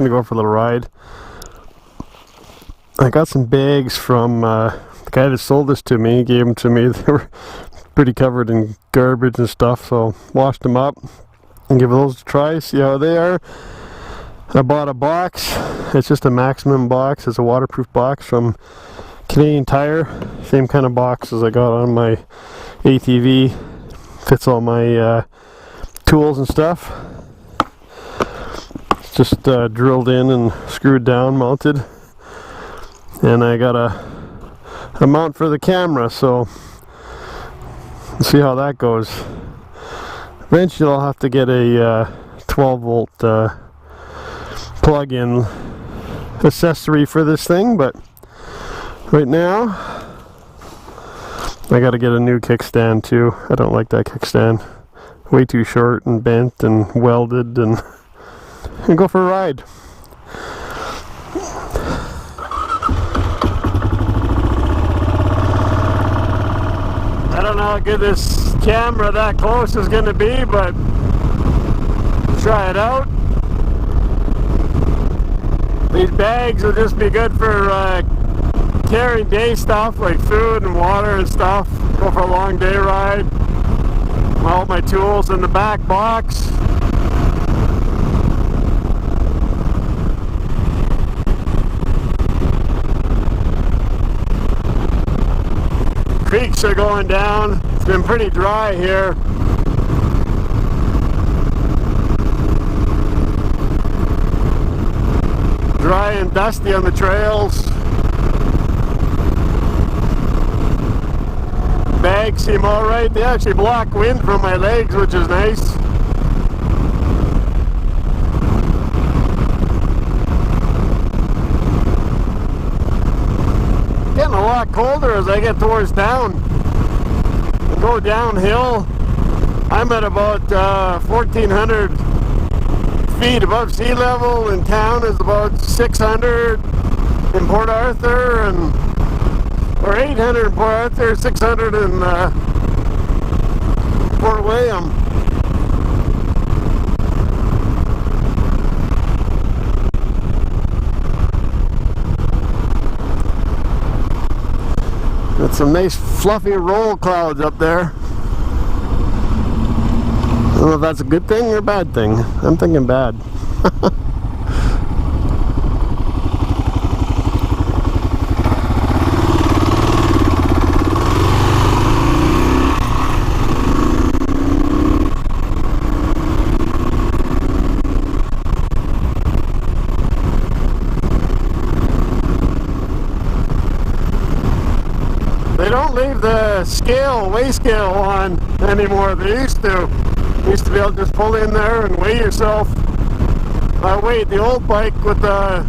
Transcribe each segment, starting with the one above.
gonna go for a little ride. I got some bags from the guy that sold this to me. He gave them to me. They were pretty covered in garbage and stuff, so washed them up and give those a try, see how they are. I bought a box. It's just a maximum box. It's a waterproof box from Canadian Tire. Same kind of box as I got on my ATV. Fits all my tools and stuff. It's just drilled in and screwed down, mounted. And I got a mount for the camera, so let's see how that goes. Eventually I'll have to get a 12 volt plug-in accessory for this thing, but right now I gotta get a new kickstand too. I don't like that kickstand. Way too short and bent and welded, and go for a ride. I don't know how good this camera that close is going to be, but try it out. These bags will just be good for carrying day stuff like food and water and stuff. Go for a long day ride. All my tools in the back box. Creeks are going down. It's been pretty dry here. Dry and dusty on the trails. Bags seem alright. They actually block wind from my legs, which is nice. Getting a lot colder as I get towards town. I go downhill. I'm at about 1,400 feet above sea level. In town is about 600 in Port Arthur, or 800 in Port Arthur, 600 in Fort William. Got some nice fluffy roll clouds up there. I don't know if that's a good thing or a bad thing. I'm thinking bad. They don't leave the weigh scale on anymore. They used to. You used to be able to just pull in there and weigh yourself. I weighed the old bike with the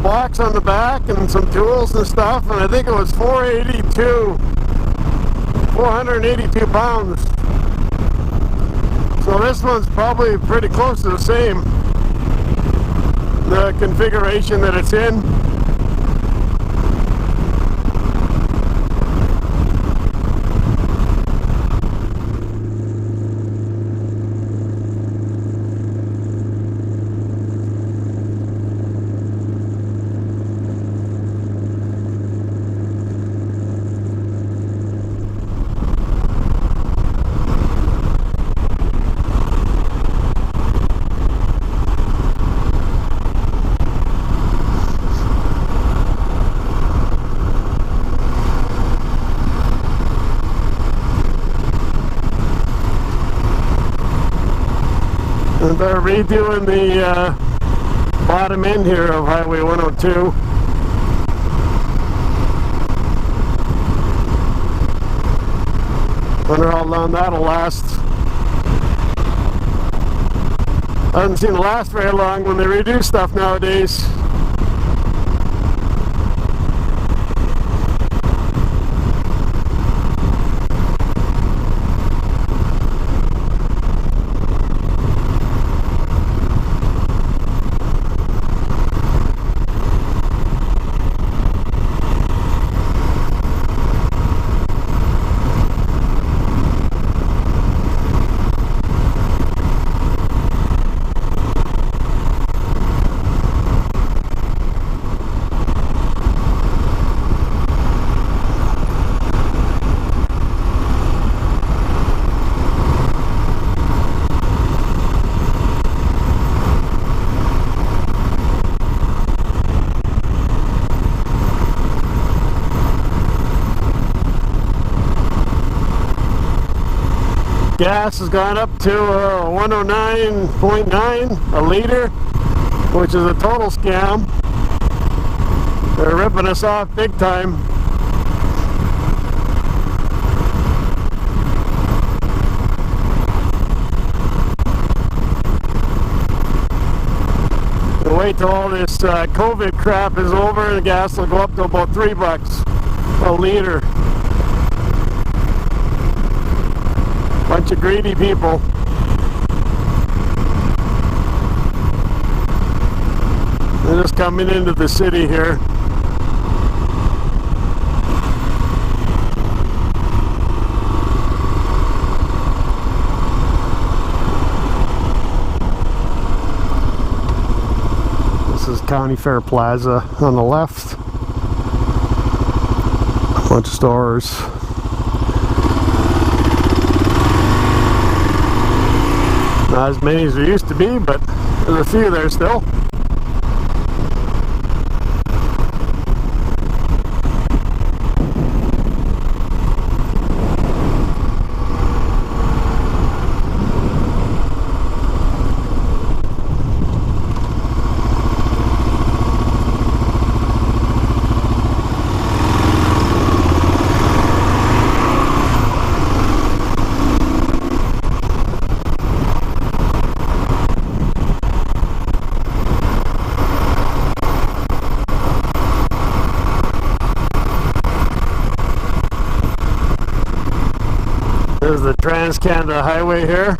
box on the back and some tools and stuff, and I think it was 482 pounds. So this one's probably pretty close to the same, the configuration that it's in. And they're redoing the bottom end here of Highway 102. Wonder how long that'll last. I haven't seen it last very long when they redo stuff nowadays. Gas has gone up to 109.9 a liter, which is a total scam. They're ripping us off big time. We'll wait till all this COVID crap is over and the gas will go up to about $3 a liter. Bunch of greedy people. They're just coming into the city here. This is County Fair Plaza on the left. A bunch of stores. Not as many as there used to be, but there's a few there still. There's the Trans-Canada Highway here.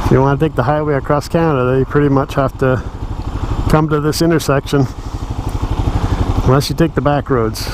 If you want to take the highway across Canada, you pretty much have to come to this intersection, unless you take the back roads.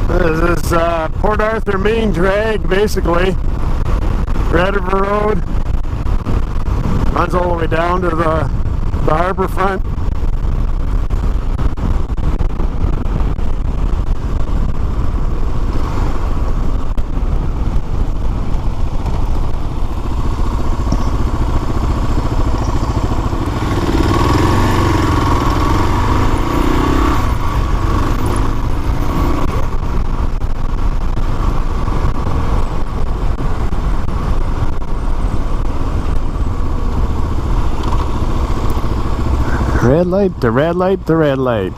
This is Port Arthur main drag, basically. Red River Road runs all the way down to the harbor front. Red light, the red light, the red light.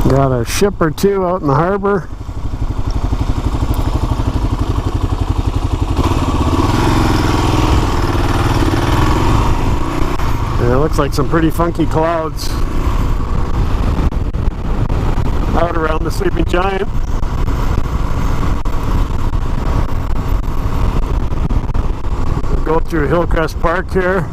Got a ship or two out in the harbor. And it looks like some pretty funky clouds. out around the Sleeping Giant. We'll go through Hillcrest Park here.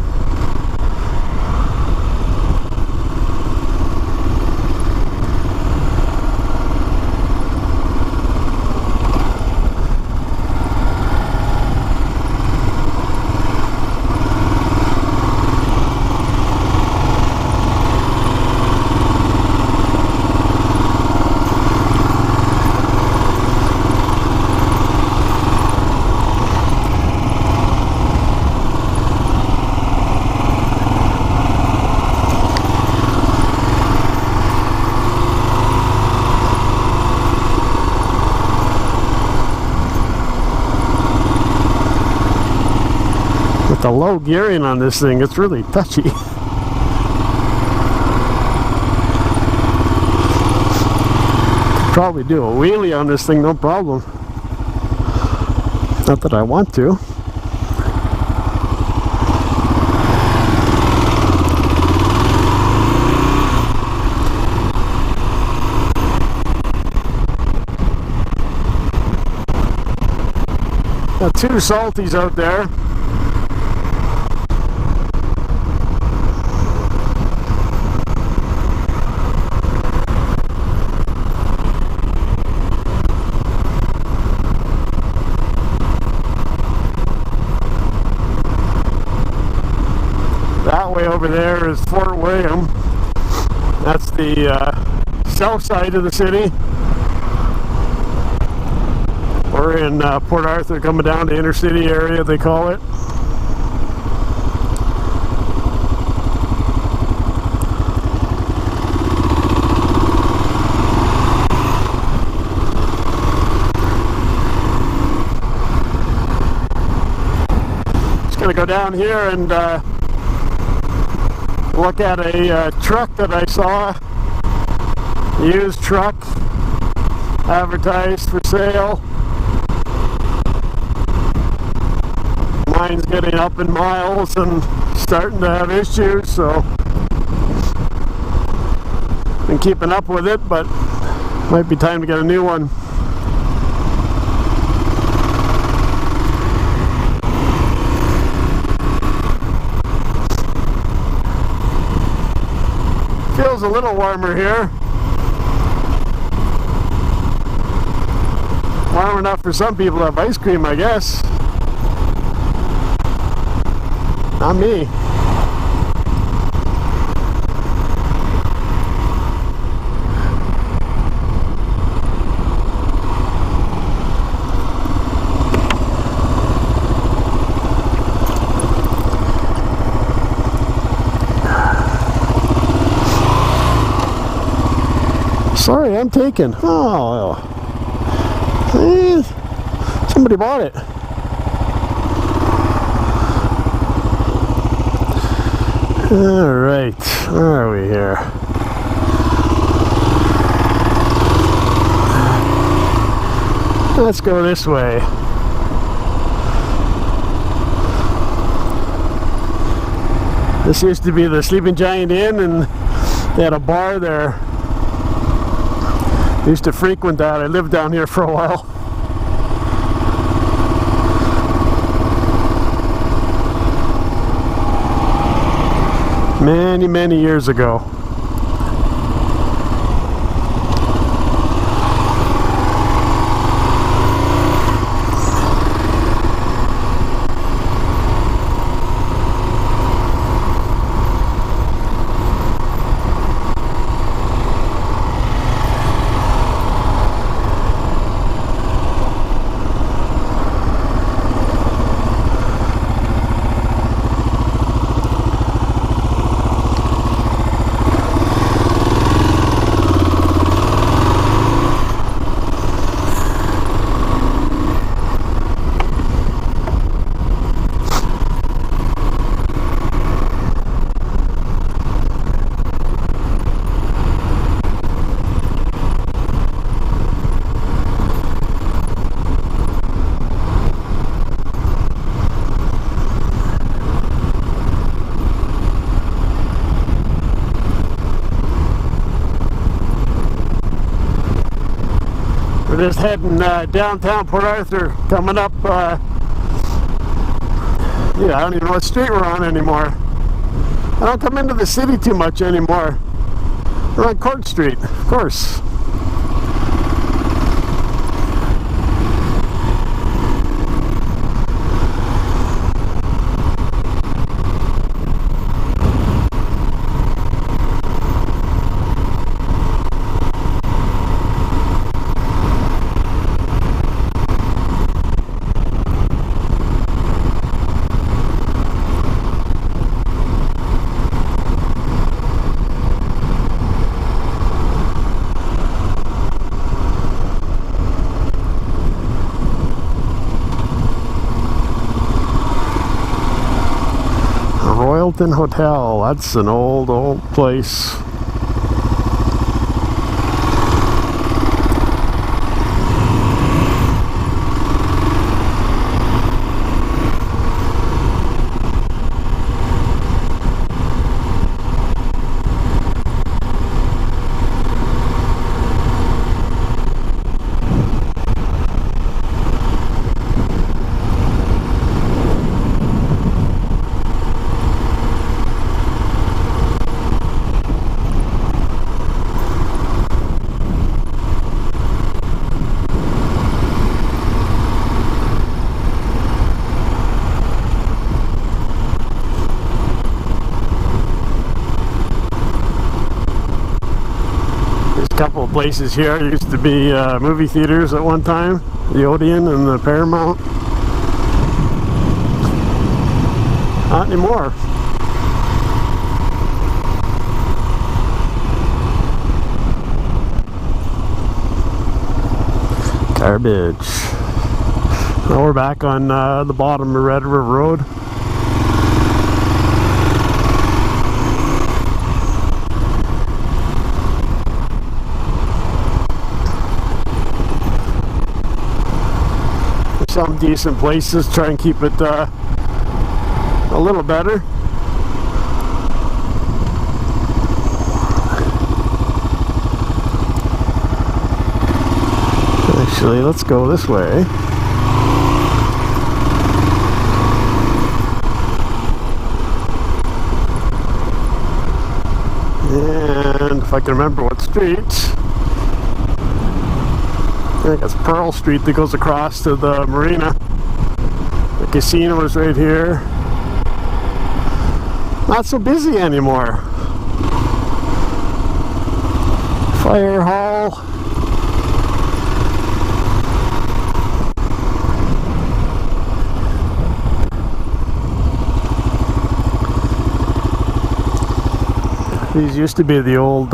With the low gearing on this thing, it's really touchy. Probably do a wheelie on this thing, no problem. Not that I want to. Got two salties out there. That way over there is Fort William. That's the south side of the city. We're in Port Arthur, coming down to inner city area, they call it. Just gonna go down here and look at a truck that I saw, used truck, advertised for sale. Mine's getting up in miles and starting to have issues, so been keeping up with it, but might be time to get a new one. Feels a little warmer here. Warm enough for some people to have ice cream, I guess. Not me. Sorry, I'm taken. Oh, somebody bought it. All right, where are we here? Let's go this way. This used to be the Sleeping Giant Inn, and they had a bar there. I used to frequent that. I lived down here for a while. Many years ago. We're just heading downtown Port Arthur, coming up, yeah, I don't even know what street we're on anymore. I don't come into the city too much anymore. We're on Court Street, of course. Hotel, that's an old place. Couple of places here. There used to be movie theaters at one time, the Odeon and the Paramount. Not anymore. Garbage. Now we're back on the bottom of Red River Road. Some decent places, try and keep it a little better. Actually, let's go this way. And if I can remember what street. I think it's Pearl Street that goes across to the marina. The casino is right here. Not so busy anymore. Fire hall. These used to be the old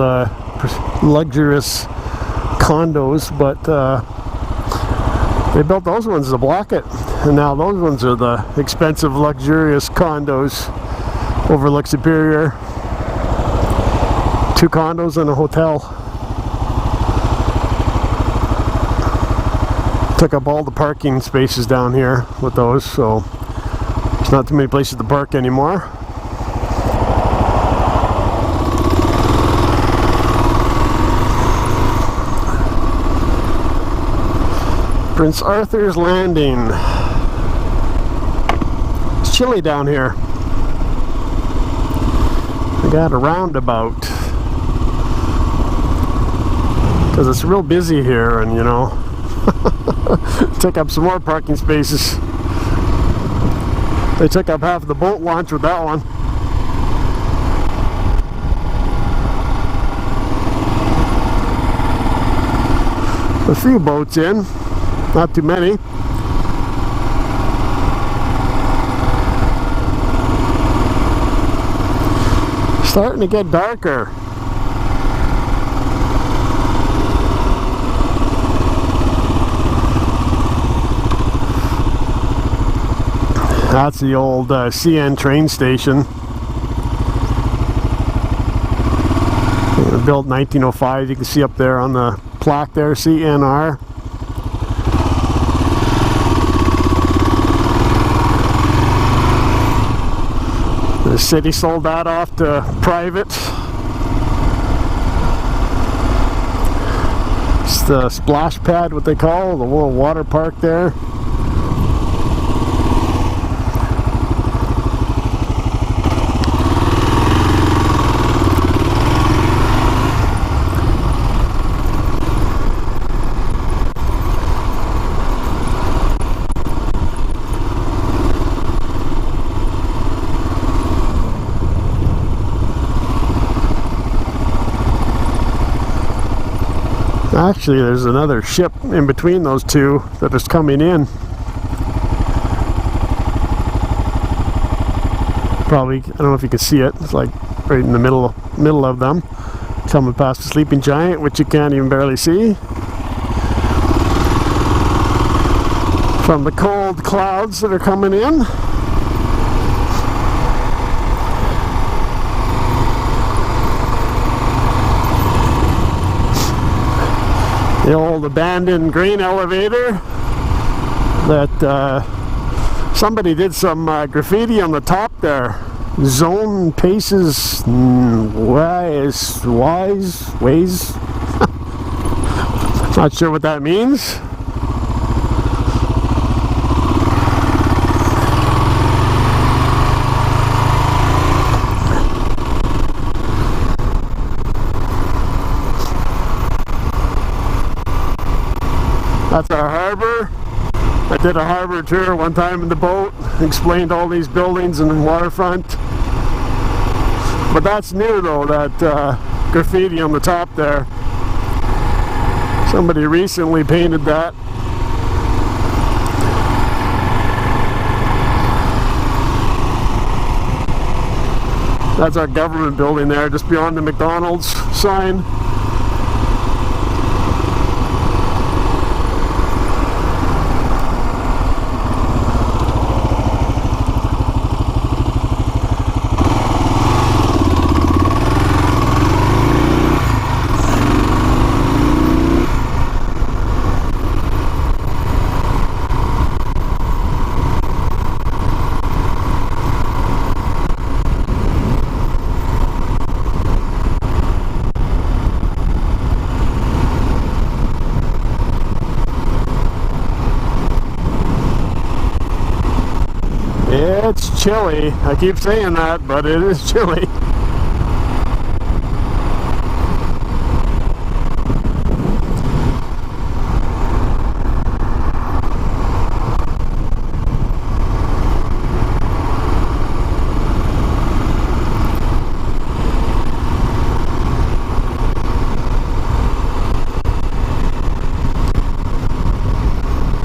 luxurious condos, but they built those ones to block it, and now those ones are the expensive luxurious condos. Overlook Superior, 2 condos and a hotel. Took up all the parking spaces down here with those, so there's not too many places to park anymore. Prince Arthur's Landing. It's chilly down here. We got a roundabout because it's real busy here, and you know, took up some more parking spaces. They took up half of the boat launch with that one. A few boats in. Not too many. Starting to get darker. That's the old CN train station. Built in 1905. You can see up there on the plaque there, CNR. The city sold that off to private. It's the splash pad, what they call the little water park there. Actually, there's another ship in between those two that is coming in. Probably, I don't know if you can see it. It's like right in the middle of them, coming past the sleeping giant, which you can't even barely see from the cold clouds that are coming in. The old abandoned grain elevator that somebody did some graffiti on the top there. Zone paces ways. Not sure what that means. That's our harbor. I did a harbor tour one time in the boat, explained all these buildings and the waterfront. But that's new though, that graffiti on the top there. Somebody recently painted that. That's our government building there, just beyond the McDonald's sign. It's chilly. I keep saying that, but it is chilly.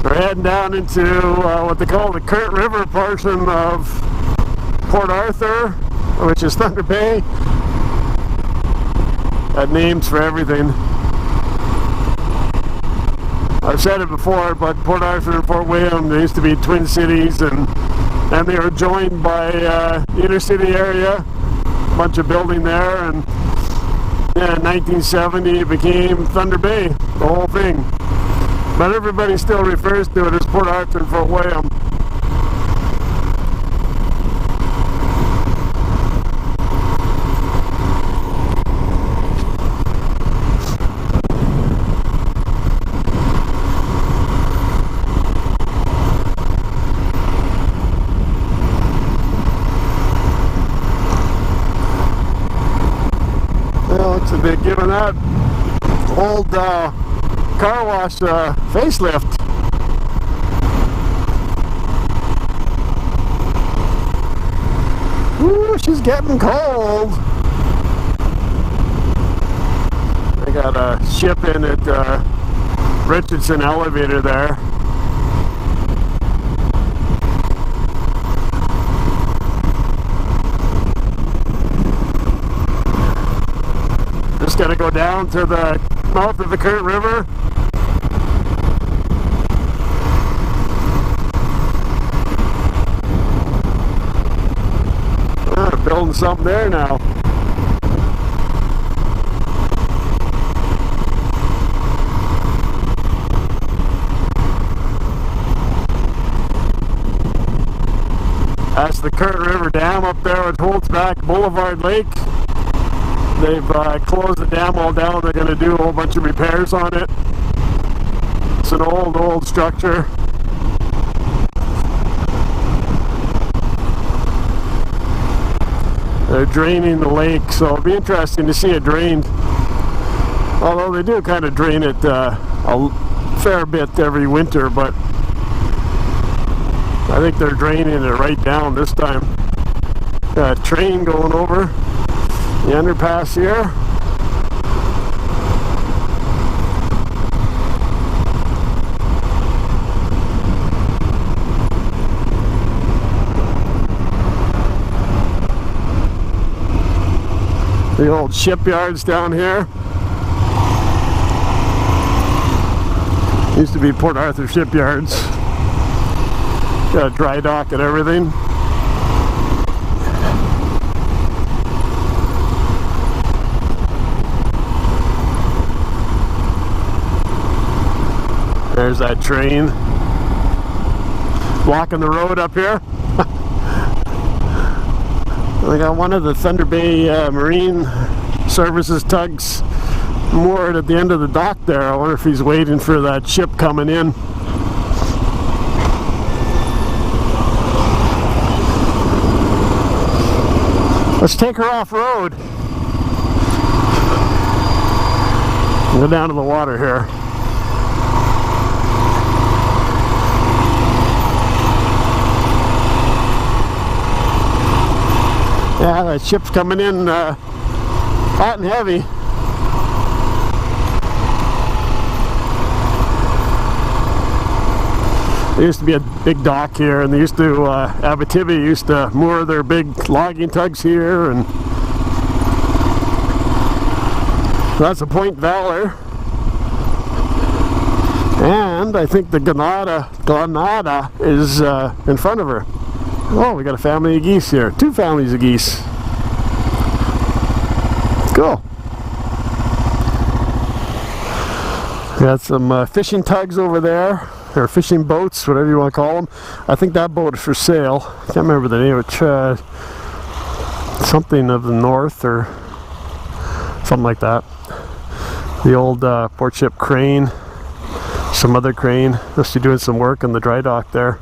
We're heading down into what they call the Curt River portion of Port Arthur, which is Thunder Bay. Got names for everything. I've said it before, but Port Arthur and Fort William, they used to be twin cities, and they were joined by the inner city area, a bunch of building there, and yeah, in 1970 it became Thunder Bay, the whole thing. But everybody still refers to it as Port Arthur and Fort William. Well, looks like they're giving that old car wash facelift. Ooh, she's getting cold. I got a ship in at Richardson Elevator there. Just gotta go down to the mouth of the Curt River. Building something there now. That's the Curt River Dam up there, which holds back Boulevard Lake. They've closed the dam all down. They're going to do a whole bunch of repairs on it. It's an old structure. They're draining the lake, so it'll be interesting to see it drained. Although they do kind of drain it a fair bit every winter, but I think they're draining it right down this time. Got a train going over the underpass here. The old shipyards down here. Used to be Port Arthur shipyards. Got a dry dock and everything. There's that train blocking the road up here. I got one of the Thunder Bay Marine Services tugs moored at the end of the dock there. I wonder if he's waiting for that ship coming in. Let's take her off road. Go down to the water here. Yeah, that ship's coming in hot and heavy. There used to be a big dock here, and they used to, Abitibi used to moor their big logging tugs here, and that's a Point Valor. And I think the Granada is in front of her. Oh, we got a family of geese here. 2 families of geese. Cool. Got some fishing tugs over there, or fishing boats, whatever you want to call them. I think that boat is for sale. I can't remember the name of it. Something of the North or something like that. The old port ship crane. Some other crane. Must be doing some work in the dry dock there.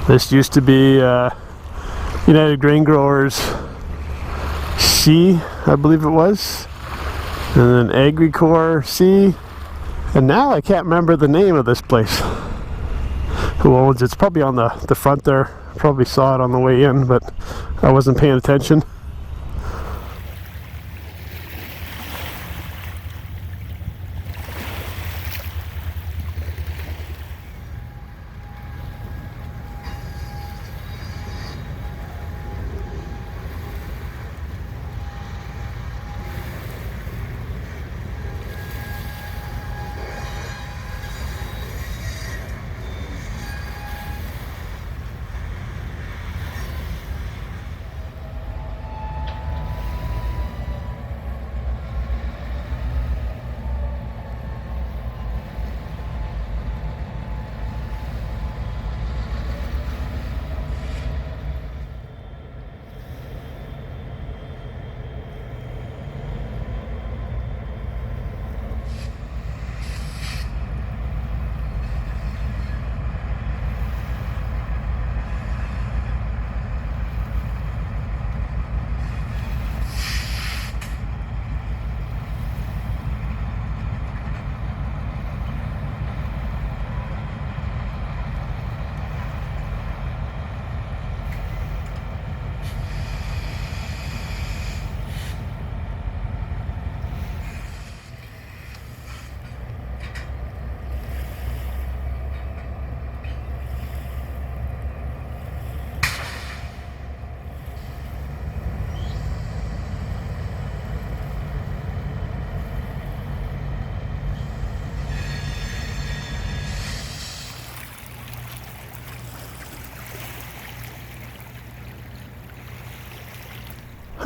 This used to be United Grain Growers C, I believe it was, and then Agricor C, and now I can't remember the name of this place. Who owns it? It's probably on the front there. Probably saw it on the way in, but I wasn't paying attention.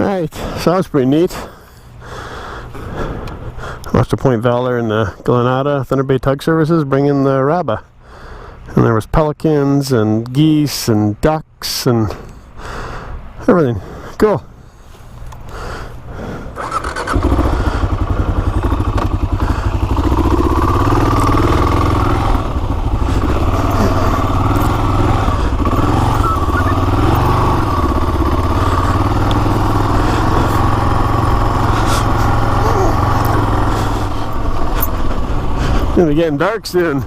Alright, so that was pretty neat. Watched the Point Valor and the Granada Thunder Bay Tug Services bring in the Rabba. And there was pelicans and geese and ducks and everything. Cool. It's gonna be getting dark soon.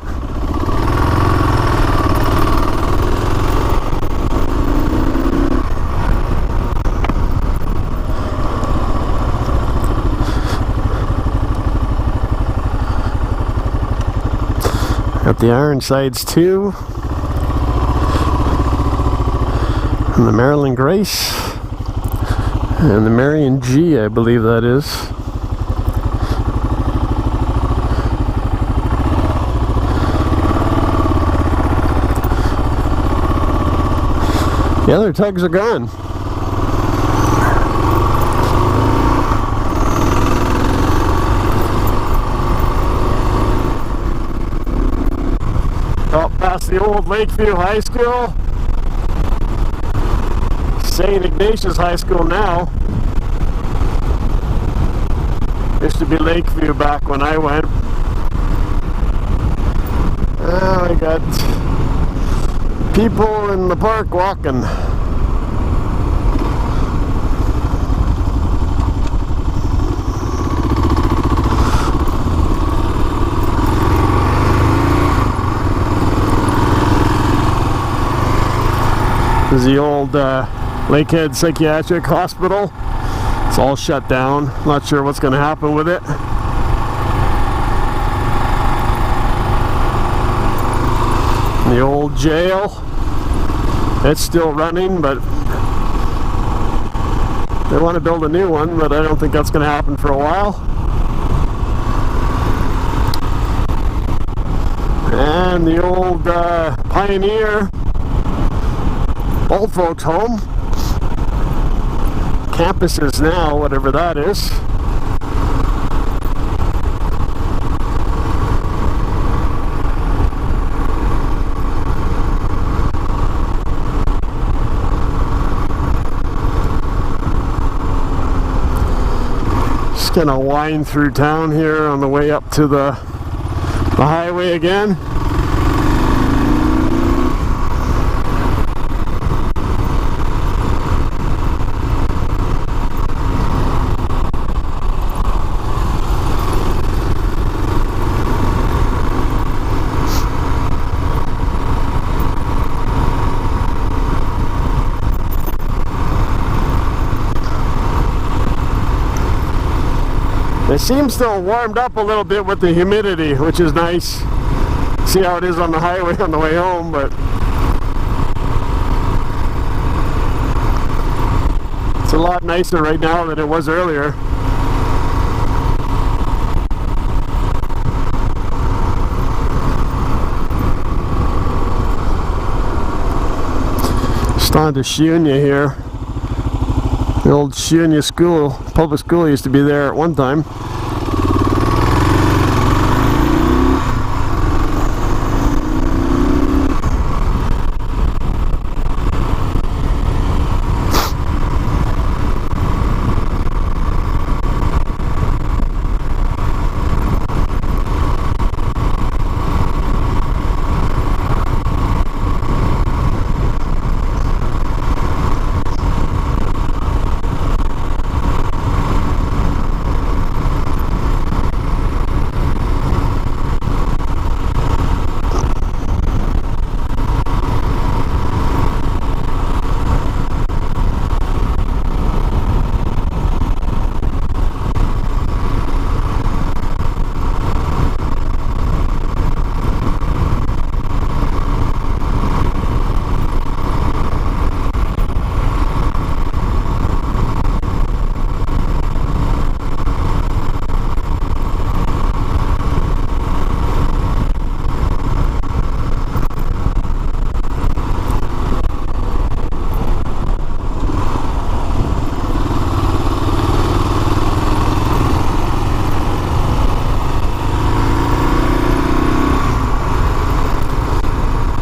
Got the Ironsides 2 and the Maryland Grace and the Marion G, I believe that is. The other tugs are gone. Up past the old Lakeview High School. St. Ignatius High School now. Used to be Lakeview back when I went. I got people in the park walking. This is the old Lakehead Psychiatric Hospital. It's all shut down. Not sure what's going to happen with it. The old jail. It's still running, but they want to build a new one, but I don't think that's going to happen for a while. And the old Pioneer old folks home. Campuses now, whatever that is. Just gonna wind through town here on the way up to the highway again. It seems to have warmed up a little bit with the humidity, which is nice. See how it is on the highway on the way home, but it's a lot nicer right now than it was earlier. Just on to Shunya here. The old Shunya school, public school, used to be there at one time.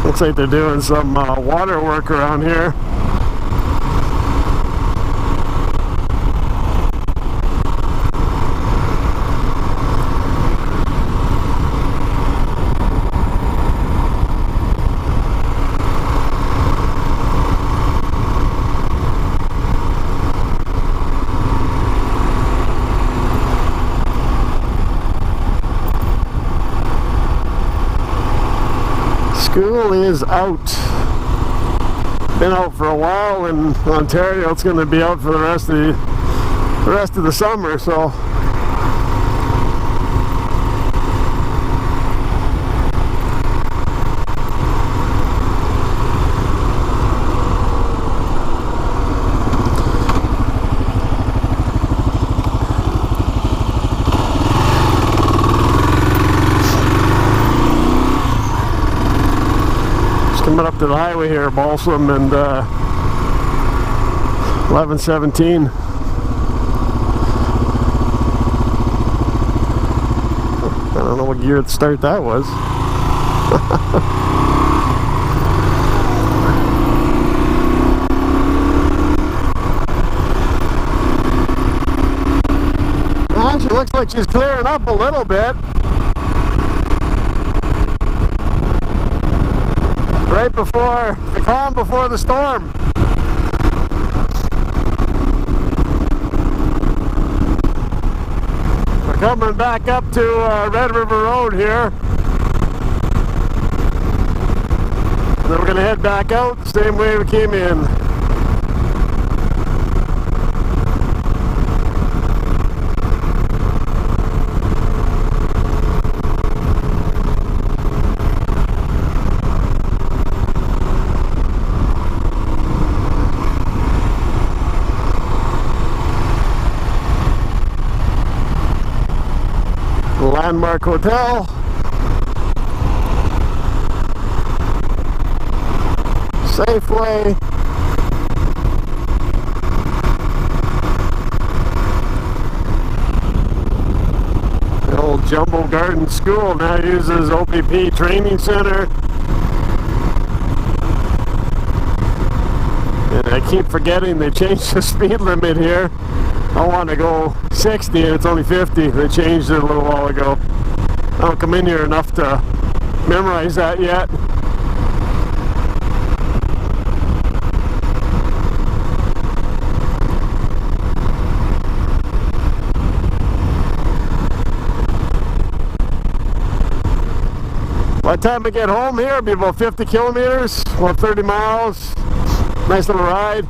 Looks like they're doing some water work around here. is out. Been out for a while in Ontario. It's going to be out for the rest of the summer. So coming up to the highway here, Balsam and 1117. I don't know what gear to start that was. Well, she looks like she's clearing up a little bit. Right before the calm before the storm. We're coming back up to Red River Road here. And then we're going to head back out the same way we came in. Landmark Hotel. Safeway. The old Jumbo Garden School now uses OPP Training Center. And I keep forgetting they changed the speed limit here. I want to go 60 and it's only 50. They changed it a little while ago. I don't come in here enough to memorize that yet. By the time I get home here, it'll be about 50 kilometers, about 30 miles. Nice little ride.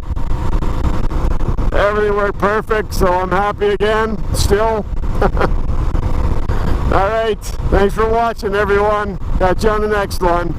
Everything worked perfect, so I'm happy again, still. Alright, thanks for watching everyone. Catch you on the next one.